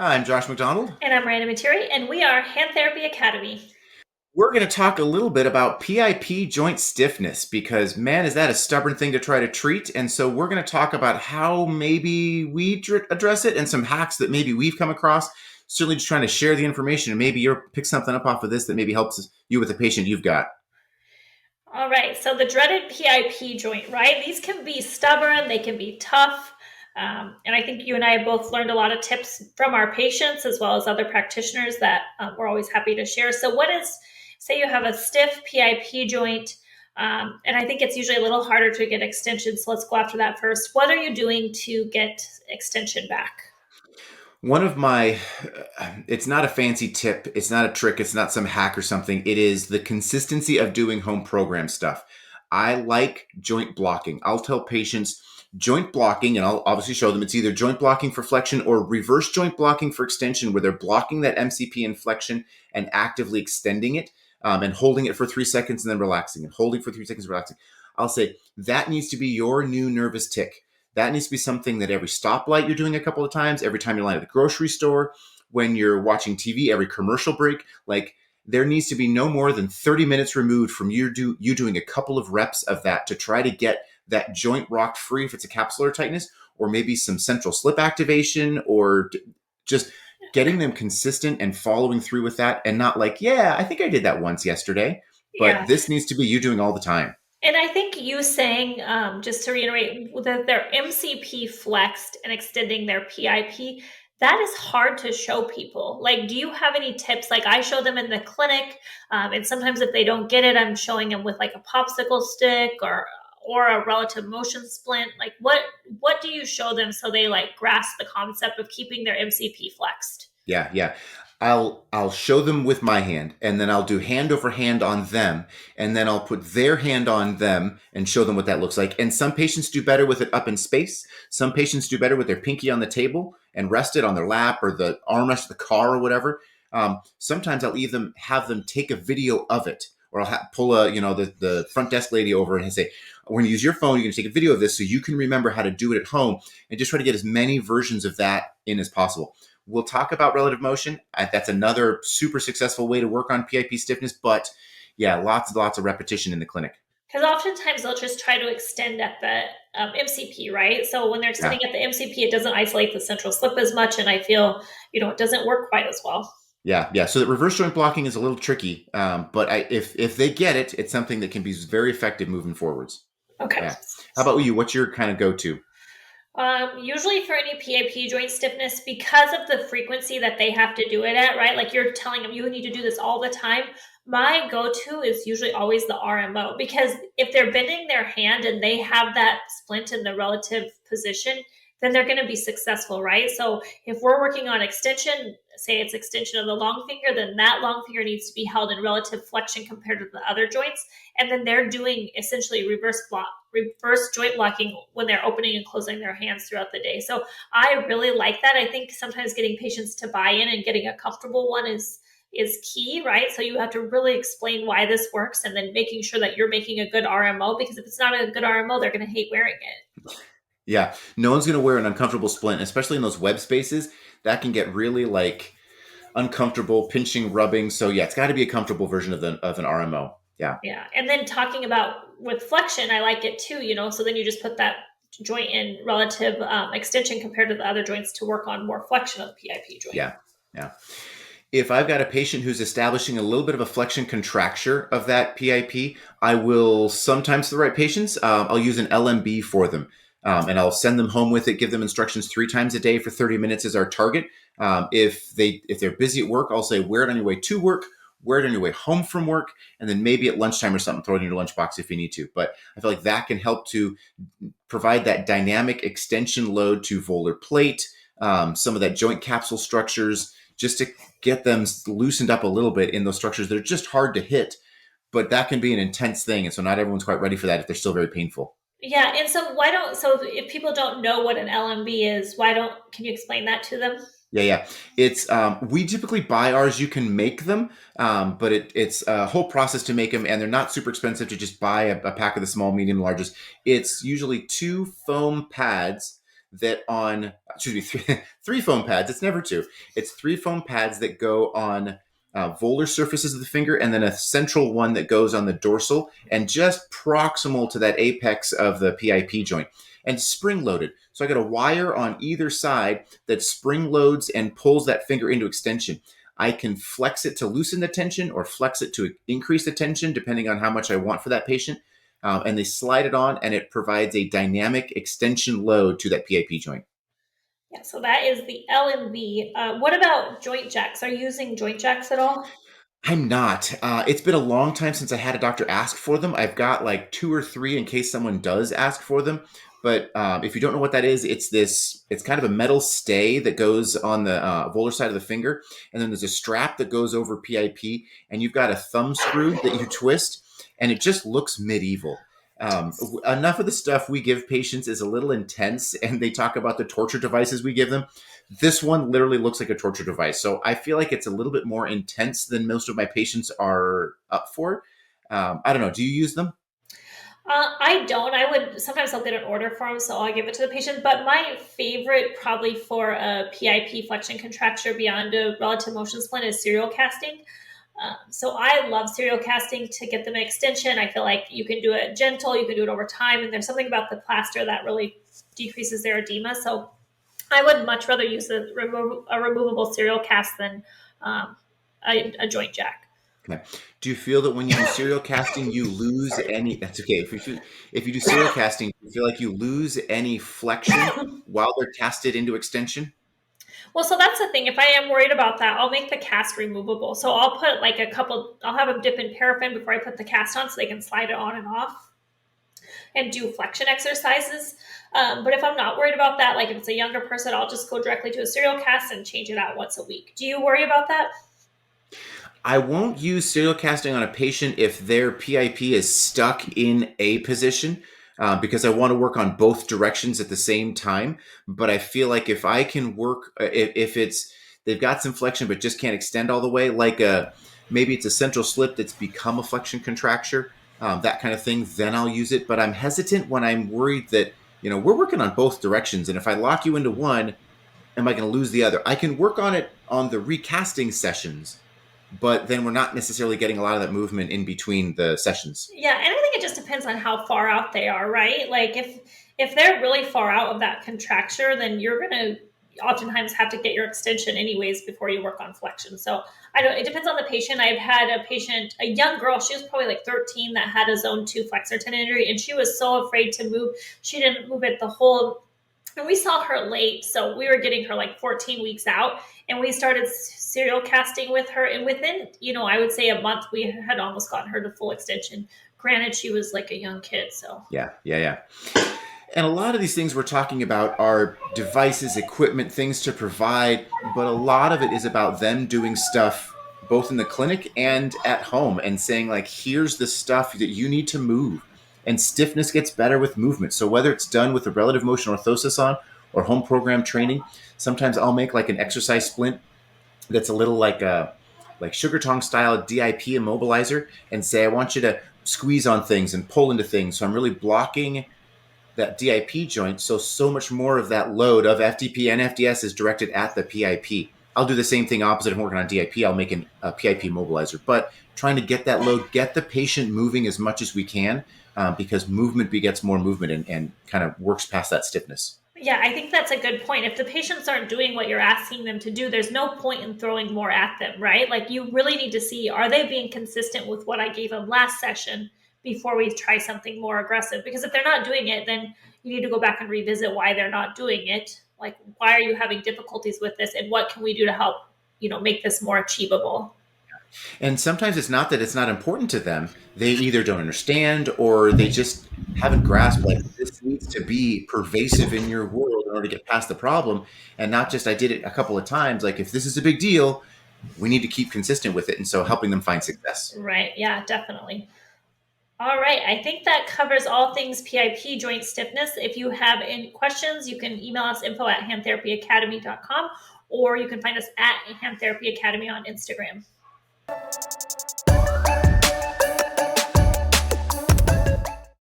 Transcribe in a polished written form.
Hi, I'm Josh McDonald. And I'm Miranda Materi, and we are Hand Therapy Academy. We're going to talk a little bit about PIP joint stiffness because, man, is that a stubborn thing to try to treat. And so, we're going to talk about how maybe we address it and some hacks that maybe we've come across. Certainly, just trying to share the information and maybe you'll pick something up off of this that maybe helps you with the patient you've got. All right, so the dreaded PIP joint, right? These can be stubborn, they can be tough. And I think you and I have both learned a lot of tips from our patients as well as other practitioners that we're always happy to share. So, what is, say, you have a stiff PIP joint, and I think it's usually a little harder to get extension. So, let's go after that first. What are you doing to get extension back? One of my, it's not a fancy tip, it's not a trick, it's not some hack or something. It is the consistency of doing home program stuff. I like joint blocking. I'll tell patients joint blocking, and I'll obviously show them it's either joint blocking for flexion or reverse joint blocking for extension, where they're blocking that MCP in flexion and actively extending it and holding it for 3 seconds and then relaxing and holding for 3 seconds, relaxing. I'll say that needs to be your new nervous tick. That needs to be something that every stoplight you're doing a couple of times, every time you line at the grocery store, when you're watching TV, every commercial break, like there needs to be no more than 30 minutes removed from you doing a couple of reps of that to try to get that joint rocked free if it's a capsular tightness, or maybe some central slip activation, or just getting them consistent and following through with that and not like, yeah, I think I did that once yesterday, but Yeah. this needs to be you doing all the time. And I think you saying, just to reiterate, that their MCP flexed and extending their PIP, that is hard to show people. Like, do you have any tips? Like, I show them in the clinic, and sometimes if they don't get it, I'm showing them with like a popsicle stick or a relative motion splint. Like, what do you show them so they like grasp the concept of keeping their MCP flexed? Yeah, yeah. I'll show them with my hand, and then I'll do hand over hand on them, and then I'll put their hand on them and show them what that looks like. And some patients do better with it up in space. Some patients do better with their pinky on the table and rest it on their lap or the armrest of the car or whatever. Sometimes I'll even have them take a video of it, or I'll pull the front desk lady over and say, "We're going to use your phone. You're going to take a video of this so you can remember how to do it at home," and just try to get as many versions of that in as possible. We'll talk about relative motion. That's another super successful way to work on PIP stiffness. But yeah, lots and lots of repetition in the clinic. Because oftentimes they'll just try to extend at the MCP, right? So when they're Yeah, extending at the MCP, it doesn't isolate the central slip as much, and I feel it doesn't work quite as well. yeah, yeah. So that reverse joint blocking is a little tricky, but if they get it, it's something that can be very effective moving forwards. Okay. Yeah. How about you? What's your kind of go to? Usually for any PAP joint stiffness, because of the frequency that they have to do it at, right? Like you're telling them you need to do this all the time. My go to is usually always the RMO because if they're bending their hand and they have that splint in the relative position, then they're going to be successful, right? So if we're working on extension, say it's extension of the long finger, then that long finger needs to be held in relative flexion compared to the other joints. And then they're doing essentially reverse joint blocking when they're opening and closing their hands throughout the day. So I really like that. I think sometimes getting patients to buy in and getting a comfortable one is key, right? So you have to really explain why this works and then making sure that you're making a good RMO because if it's not a good RMO, they're going to hate wearing it. Yeah, no one's going to wear an uncomfortable splint, especially in those web spaces. That can get really like uncomfortable, pinching, rubbing. So yeah, it's got to be a comfortable version of an RMO. Yeah. Yeah. And then talking about with flexion, I like it too, so then you just put that joint in relative extension compared to the other joints to work on more flexion of the PIP joint. Yeah. Yeah. If I've got a patient who's establishing a little bit of a flexion contracture of that PIP, I will sometimes, for the right patients, I'll use an LMB for them. And I'll send them home with it, give them instructions 3 times a day for 30 minutes as our target. If they're busy at work, I'll say, wear it on your way to work, wear it on your way home from work, and then maybe at lunchtime or something, throw it in your lunchbox if you need to. But I feel like that can help to provide that dynamic extension load to volar plate, some of that joint capsule structures, just to get them loosened up a little bit in those structures that are just hard to hit. But that can be an intense thing. And so not everyone's quite ready for that if they're still very painful. Yeah, and so if people don't know what an LMB is, can you explain that to them? Yeah, yeah. It's we typically buy ours. You can make them, but it's a whole process to make them, and they're not super expensive to just buy a pack of the small, medium, largest. It's usually two foam pads that on, excuse me, three foam pads. It's never two. It's three foam pads that go on volar surfaces of the finger, and then a central one that goes on the dorsal and just proximal to that apex of the PIP joint, and spring loaded. So I got a wire on either side that spring loads and pulls that finger into extension. I can flex it to loosen the tension or flex it to increase the tension, depending on how much I want for that patient. And they slide it on, and it provides a dynamic extension load to that PIP joint. Yeah, so that is the L and B. What about joint jacks? Are you using joint jacks at all? I'm not. It's been a long time since I had a doctor ask for them. I've got like two or three in case someone does ask for them. But if you don't know what that is, it's this. It's kind of a metal stay that goes on the volar side of the finger, and then there's a strap that goes over PIP, and you've got a thumb screw that you twist, and it just looks medieval. Enough of the stuff we give patients is a little intense, and they talk about the torture devices we give them. This one literally looks like a torture device. So I feel like it's a little bit more intense than most of my patients are up for. I don't know. Do you use them? I don't. I would sometimes I'll get an order for them, so I'll give it to the patient. But my favorite, probably for a PIP flexion contracture beyond a relative motion splint, is serial casting. So I love serial casting to get them an extension. I feel like you can do it gentle, you can do it over time, and there's something about the plaster that really decreases their edema. So I would much rather use a removable serial cast than a joint jack. Okay. Do you feel that when you do serial casting, you lose any? That's okay. If you do serial casting, do you feel like you lose any flexion while they're casted into extension? Well, so that's the thing. If I am worried about that, I'll make the cast removable. So I'll put like I'll have them dip in paraffin before I put the cast on so they can slide it on and off and do flexion exercises. But if I'm not worried about that, like if it's a younger person, I'll just go directly to a serial cast and change it out once a week. Do you worry about that? I won't use serial casting on a patient if their PIP is stuck in a position because I want to work on both directions at the same time. But I feel like if I can work, if it's they've got some flexion but just can't extend all the way, like maybe it's a central slip that's become a flexion contracture, that kind of thing, then I'll use it. But I'm hesitant when I'm worried that we're working on both directions, and if I lock you into one, am I going to lose the other? I can work on it on the recasting sessions, but then we're not necessarily getting a lot of that movement in between the sessions. Yeah, and I think it just depends on how far out they are, right? Like if they're really far out of that contracture, then you're gonna oftentimes have to get your extension anyways before you work on flexion. So I don't. It depends on the patient. I've had a patient, a young girl. She was probably like 13 that had a zone 2 flexor tendon injury, and she was so afraid to move. She didn't move it the whole. And we saw her late, so we were getting her like 14 weeks out, and we started serial casting with her. And within, I would say a month, we had almost gotten her to full extension. Granted, she was like a young kid, so Yeah, yeah, yeah. And a lot of these things we're talking about are devices, equipment, things to provide, but a lot of it is about them doing stuff both in the clinic and at home and saying, like, here's the stuff that you need to move. And stiffness gets better with movement. So whether it's done with a relative motion orthosis on or home program training, sometimes I'll make like an exercise splint that's a little like sugar tongue style DIP immobilizer and say, I want you to squeeze on things and pull into things. So I'm really blocking that DIP joint. So much more of that load of FTP and FDS is directed at the PIP. I'll do the same thing opposite. If I'm working on DIP, I'll make a PIP immobilizer, but trying to get that load, get the patient moving as much as we can, because movement begets more movement and kind of works past that stiffness. yeah, I think that's a good point. If the patients aren't doing what you're asking them to do, there's no point in throwing more at them, right? Like you really need to see, are they being consistent with what I gave them last session before we try something more aggressive? Because if they're not doing it, then you need to go back and revisit why they're not doing it. Like, why are you having difficulties with this? And what can we do to help, make this more achievable? And sometimes it's not that it's not important to them. They either don't understand or they just haven't grasped like this needs to be pervasive in your world in order to get past the problem. And not just I did it a couple of times. Like if this is a big deal, we need to keep consistent with it. And so helping them find success. Right. Yeah, definitely. All right. I think that covers all things PIP joint stiffness. If you have any questions, you can email us info@handtherapyacademy.com, or you can find us at Hand Therapy Academy on Instagram.